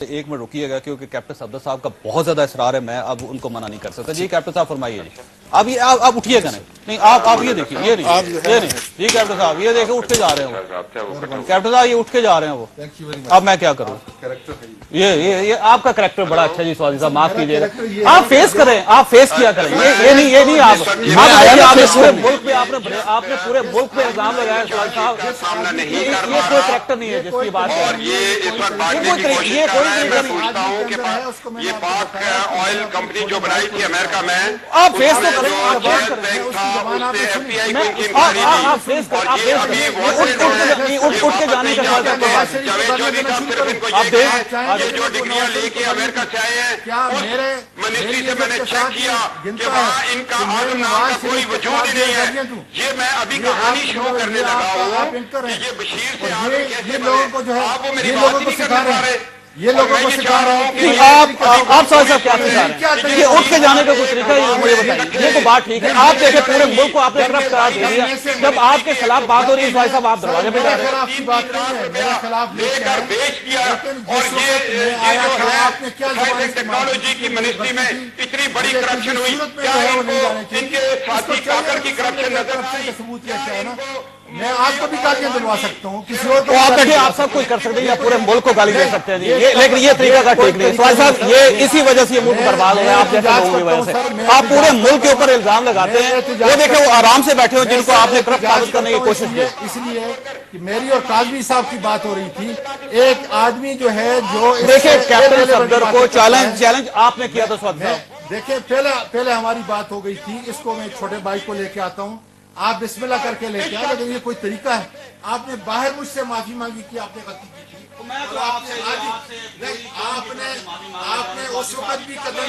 ایک منٹ رکیے گا کیونکہ کیپٹن صفدر صاحب کا بہت زیادہ اصرار ہے، میں اب ان کو منع نہیں کر سکتا. جی کیپٹن صاحب فرمائیے. جی آپ اٹھیے گا نہیں آپ یہ دیکھیے، یہ نہیں جی کیپٹن صاحب یہ دیکھیں اٹھ کے جا رہے ہیں وہ. کیپٹن صاحب یہ اٹھ کے جا رہے ہیں وہ. اب میں کیا کروں؟ یہ آپ کا کریکٹر بڑا اچھا جی سوادی صاحب، معاف کیجیے گا. آپ فیس کریں، آپ فیس کیا کریں. یہ نہیں آپ آپ نے پورے ملک پہ الزام لگایا سوادی صاحب. یہ کوئی کریکٹر نہیں ہے جس کی بات ہے. یہ کوئی طریقہ نہیں. یہ پاک آئل کمپنی جو بنائی تھی امریکہ میں، آپ فیس تو کریں. آپ فیس کریں. اٹھ کے جانے کا یہ جو ڈگریاں لے کے امریکہ سے آئے ہیں، منسٹری سے میں نے چیک کیا کہ وہاں ان کا عالم نام کا کوئی وجود ہی نہیں ہے. یہ میں ابھی کہانی شروع کرنے لگا ہوں کہ یہ بشیر سے آگے کیسے بڑھے. آپ وہ میری بات ہی نہیں کرنے پا رہے. یہ لوگوں کو سکھا رہا ہوں کہ آپ صاحب کیا سکھا رہے ہیں؟ یہ اٹھ کے جانے کا کوئی طریقہ ہے مجھے بتائیے. یہ تو بات ٹھیک ہے، آپ دیکھیں پورے ملک کو آپ نے طرف قرار دے دیا. جب آپ کے خلاف بات ہو رہی ہے صاحب صاحب آپ دروازے پہ جا رہے ہیں. لے کر بیچ دیا. اور یہ ٹیکنالوجی کی منسٹری میں اتنی بڑی کرپشن ہوئی، کیا ان کے ساتھی کاکر کی کرپشن نظر آئی؟ میں آپ کو بھی گالیاں دلوا سکتا ہوں، کسی اور کو آپ دیکھیں آپ سب کچھ کر سکتے ہیں یا پورے ملک کو گالی دے سکتے ہیں. لیکن یہ طریقہ کا ٹھیک نہیں سوال صاحب. یہ اسی وجہ سے یہ ملک برباد ہو گیا آپ جیسے لوگوں کی وجہ سے. آپ پورے ملک کے اوپر الزام لگاتے ہیں. وہ دیکھیں وہ آرام سے بیٹھے ہو جن کو آپ نے کرپٹ ثابت کرنے کی کوشش کی. اس لیے کہ میری اور کاظمی صاحب کی بات ہو رہی تھی. ایک آدمی جو ہے جو دیکھیں کیپٹن صفدر کو چیلنج آپ نے کیا تھا صفدر صاحب. دیکھیں پہلے ہماری بات ہو گئی تھی. اس کو میں چھوٹے بھائی کو لے کے آتا ہوں، آپ بسم اللہ کر کے لے کے آئے. لیکن یہ کوئی طریقہ ہے؟ آپ نے باہر مجھ سے معافی مانگی کہ آپ نے غلطی کی تھی. آپ نے اس وقت بھی قدم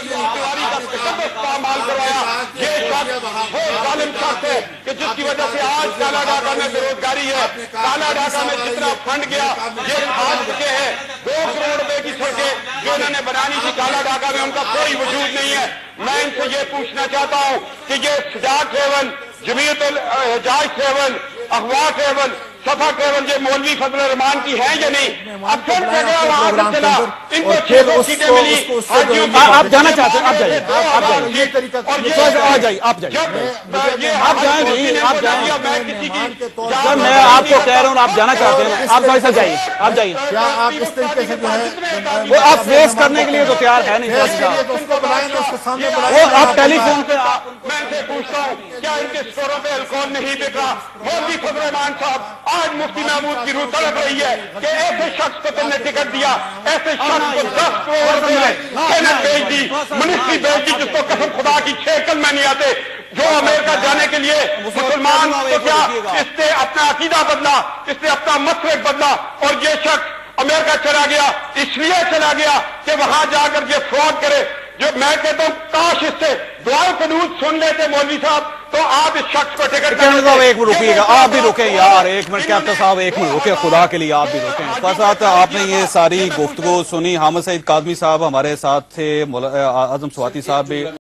کہ جس کی وجہ سے آج کالا ڈاکہ میں بے روزگاری ہے. کالا ڈاکہ میں جتنا فنڈ گیا یہ کھا چکے ہیں. 2 کروڑ روپے کی سڑکیں جو انہوں نے بنانی تھی کالا ڈاکہ میں، ان کا کوئی وجود نہیں ہے. میں ان سے یہ پوچھنا چاہتا ہوں کہ یہ Sajjad travel, Jamiat Al-Hajjaj travel, Ikhwa travel, Safa travel, یہ مولوی فضل الرحمان کی ہیں یا نہیں؟ اب پھر وہاں سے چلا ان کو 600 سیٹیں ملی. آپ جانا چاہتے ہیں؟ آپ جائیے آپ جائیے آپ جائیے. سر میں آپ کو کہہ رہا ہوں آپ جانا چاہتے ہیں، آپ بھائی صاحب جائیے آپ جائیے. کیا آپ اس طریقے سے جو ہے وہ آپ فیس کرنے کے لیے تو تیار ہے نہیں. اس کو بلائیں گے، اس کے سامنے وہ آپ ٹیلی فون پہ میں ان سے پوچھتا ہوں کیا ان کے اسٹوروں پہ الکوہل نہیں بک رہا؟ مولوی فضل الرحمان صاحب، آج مفتی محمود کی روح تڑپ رہی ہے کہ ایسے شخص کو تم نے ٹکٹ دیا، ایسے شخص کو 10 کروڑ روپے سینٹ بھیج دی، منسٹری بھیج دی، جس کو قسم خدا کی 6 کلمے نہیں آتے، جو امریکہ جانے کے لیے مسلمان تو کیا اس نے اپنا عقیدہ بدلا، اس نے اپنا مسلک بدلا. اور یہ شخص امریکہ چلا گیا اس لیے چلا گیا کہ وہاں جا کر یہ فراڈ کرے. جو میں کہتا ہوں کاش اس سے دعائے قنوت سن لیتے مولوی صاحب تو آپ اس شخص کو ٹکٹ کیپٹن صاحب ایک منٹ رکیے گا. آپ بھی رکیں یار، ایک منٹ کیپٹن صاحب ایک منٹ رکیں خدا کے لیے. آپ بھی رکیں. ساتھ آپ نے یہ ساری گفتگو سنی. حامد سعید کاظمی صاحب ہمارے ساتھ تھے، اعظم سواتی صاحب بھی